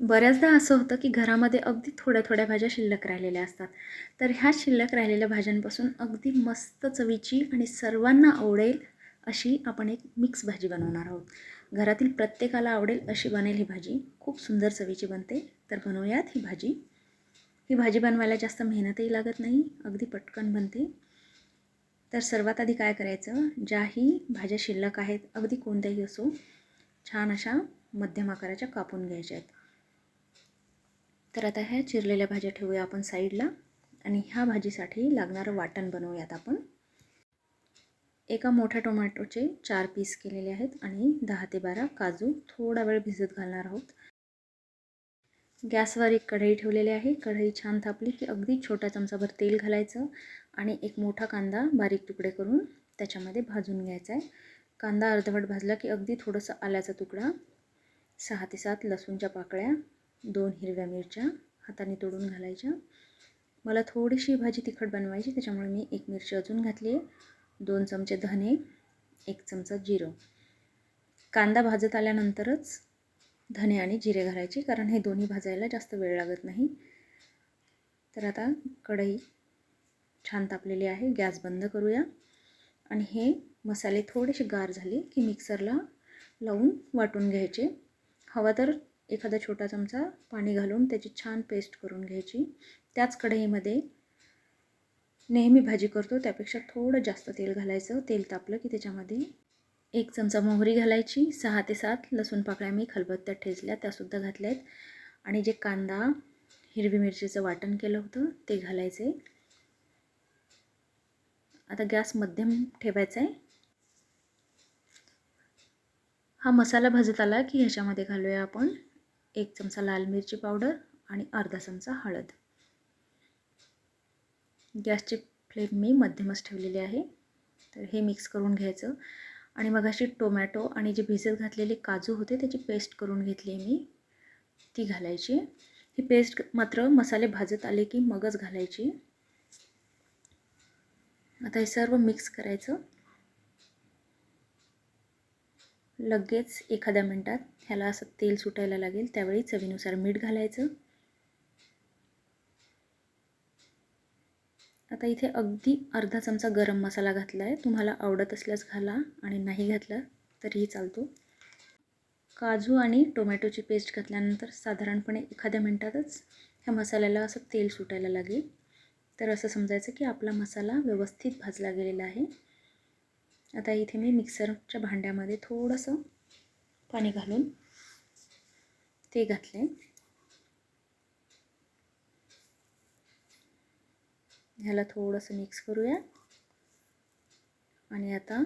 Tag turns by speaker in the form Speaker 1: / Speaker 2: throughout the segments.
Speaker 1: बऱ्याचदा असं होतं की घरामध्ये अगदी थोड्या-थोड्या भाज्या शिल्लक राहिलेल्या असतात. तर ह्या शिल्लक राहिलेल्या भाज्यांपासून अगदी मस्त चवीची आणि सर्वांना आवडेल अशी आपण एक मिक्स भाजी बनवणार आहोत. घरातील प्रत्येकाला आवडेल अशी बनेल ही भाजी. खूप सुंदर चवीची बनते. तर बनवूयात ही भाजी. ही भाजी बनवायला जास्त मेहनतही लागत नाही. अगदी पटकन बनते. तर सर्वात आधी काय करायचं, ज्याही भाज्या शिल्लक आहेत, अगदी कोणत्याही असो, छान अशा मध्यम आकाराच्या कापून घ्यायच्या आहेत. तर आता ह्या चिरलेल्या भाज्या ठेवूया आपण साईडला आणि ह्या भाजीसाठी लागणारं वाटण बनवूयात आपण. एका मोठ्या टोमॅटोचे 4 पीस केलेले आहेत आणि 10 ते 12 काजू थोडा वेळ भिजत घालणार आहोत. गॅसवर एक कढई ठेवलेली आहे. कढई छान तापली की अगदी छोटा चमचाभर तेल घालायचं आणि एक मोठा कांदा बारीक तुकडे करून त्याच्यामध्ये भाजून घ्यायचा आहे. कांदा अर्धवट भाजला की अगदी थोडंसं आल्याचा तुकडा, 6 ते 7 लसूणच्या पाकळ्या, 2 हिरव्या मिरच्या हाताने तोडून घालायच्या. मला थोडीशी भाजी तिखट बनवायची त्याच्यामुळे मी 1 मिरची अजून घातली आहे. 2 चमचे धने, 1 चमचा जिरं. कांदा भाजत आल्यानंतरच धने आणि जिरे घालायचे, कारण हे दोन्ही भाजायला जास्त वेळ लागत नाही. तर आता कढई छान तापलेली आहे. गॅस बंद करूया आणि हे मसाले थोडेसे गार झाले की मिक्सरला लावून वाटून घ्यायचे. हवा तर एखादा छोटा चमचा पाणी घालून त्याची छान पेस्ट करून घ्यायची. त्याच कढईमध्ये नेहमी भाजी करतो त्यापेक्षा थोडं जास्त तेल घालायचं. तेल तापलं की त्याच्यामध्ये 1 चमचा मोहरी घालायची. 6 ते 7 लसूण पाकळ्या मी खलबत्त्यात ठेचल्या त्यासुद्धा घातल्या आहेत आणि जे कांदा हिरवी मिरचीचं वाटण केलं होतं ते घालायचे. आता गॅस मध्यम ठेवायचा आहे. हा मसाला भाजत आला की ह्याच्यामध्ये घालूया आपण 1 चमचा लाल मिरची पावडर आणि अर्धा चमचा हळद. गॅसची फ्लेम मी मध्यमच ठेवलेली आहे. तर हे मिक्स करून घ्यायचं आणि मग अशी टोमॅटो आणि जे भिजत घातलेले काजू होते त्याची पेस्ट करून घेतली आहे मी, ती घालायची. ही पेस्ट मात्र मसाले भाजत आले की मगच घालायची. आता हे सर्व मिक्स करायचं. लगेच एखाद्या मिनटात ह्याला असं तेल सुटायला लागेल त्यावेळी चवीनुसार मीठ घालायचं. आता इथे अगदी अर्धा चमचा गरम मसाला घातला आहे. तुम्हाला आवडत असल्यास घाला आणि नाही घातला तरीही चालतो. काजू आणि टोमॅटोची पेस्ट घातल्यानंतर साधारणपणे एखाद्या मिनटातच ह्या मसाल्याला असं तेल सुटायला लागेल. तर असं समजायचं की आपला मसाला व्यवस्थित भाजला गेलेला आहे. आता इथे मी मिक्सरच्या भांड्यामध्ये थोडंसं पाणी घालून ते घातले. ह्याला थोडंसं मिक्स करूया आणि आता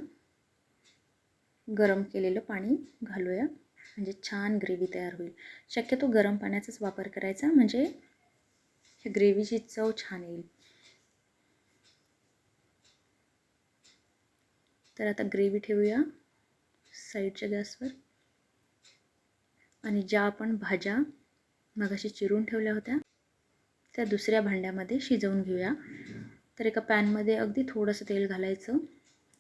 Speaker 1: गरम केलेलं पाणी घालूया, म्हणजे छान ग्रेव्ही तयार होईल. शक्यतो गरम पाण्याचाच वापर करायचा, म्हणजे ह्या ग्रेव्हीची चव छान येईल. तर आता ग्रेव्ही ठेवूया साईडच्या गॅसवर आणि ज्या आपण भाज्या मगाशी चिरून ठेवल्या होत्या त्या दुसऱ्या भांड्यामध्ये शिजवून घेऊया. तर एका पॅनमध्ये अगदी थोडंसं तेल घालायचं.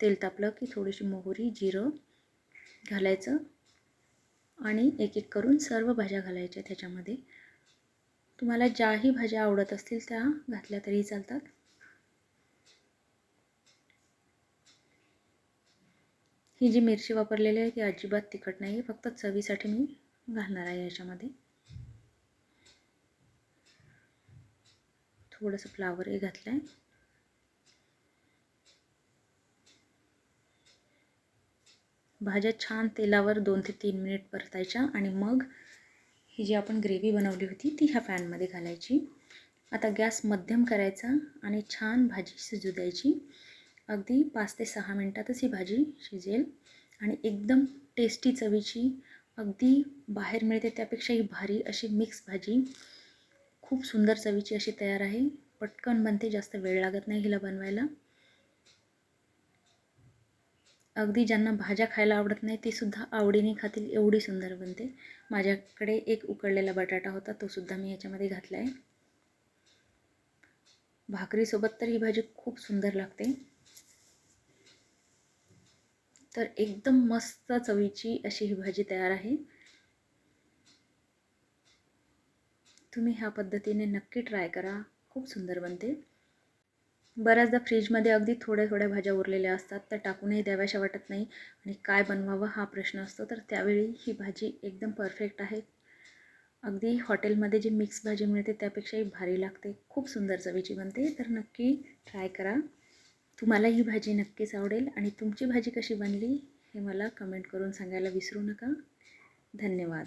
Speaker 1: तेल तापलं की थोडीशी मोहरी, जिरं घालायचं आणि एक एक करून सर्व भाज्या घालायच्या त्याच्यामध्ये. तुम्हाला ज्याही भाज्या आवडत असतील त्या घातल्या तरी चालतात. ही जी मिरची वापरलेली आहे ती अजिबात तिखट नाही आहे, फक्त चवीसाठी मी घालणार आहे याच्यामध्ये. थोडंसं फ्लावरही घातलं आहे. भाज्या छान तेलावर 2 ते 3 मिनिट परतायच्या आणि मग ही जी आपण ग्रेव्ही बनवली होती ती ह्या पॅनमध्ये घालायची. आता गॅस मध्यम करायचा आणि छान भाजी शिजू द्यायची. अगदी 5 ते 6 मिनटातच ही भाजी शिजेल आणि एकदम टेस्टी चवीची, अगदी बाहेर मिळते त्यापेक्षाही भारी अशी मिक्स भाजी खूप सुंदर चवीची अशी तयार आहे. पटकन बनते, जास्त वेळ लागत नाही हिला बनवायला. अगदी ज्यांना भाज्या खायला आवडत नाही ते सुद्धा आवडीने खातील एवढी सुंदर बनते. माझ्याकडे एक उकडलेला बटाटा होता, तो सुद्धा मी याच्यामध्ये घातला आहे. भाकरीसोबत तर ही भाजी खूप सुंदर लागते. तर एकदम मस्त चवीची अशी ही भाजी तयार आहे. तुम्ही ह्या पद्धतीने नक्की ट्राय करा, खूप सुंदर बनते. बऱ्याचदा फ्रीजमध्ये अगदी थोड्या थोड्या भाज्या उरलेल्या असतात, त्या टाकूनही द्याव्याशा वाटत नाही आणि काय बनवावं हा प्रश्न असतो. तर त्यावेळी ही भाजी एकदम परफेक्ट आहे. अगदी हॉटेलमध्ये जी मिक्स भाजी मिळते त्यापेक्षाही भारी लागते, खूप सुंदर चवीची बनते. तर नक्की ट्राय करा. तुम्हाला ही भाजी नक्कीच आवडेल आणि तुमची भाजी कशी बनली हे मला कमेंट करून सांगायला विसरू नका. धन्यवाद.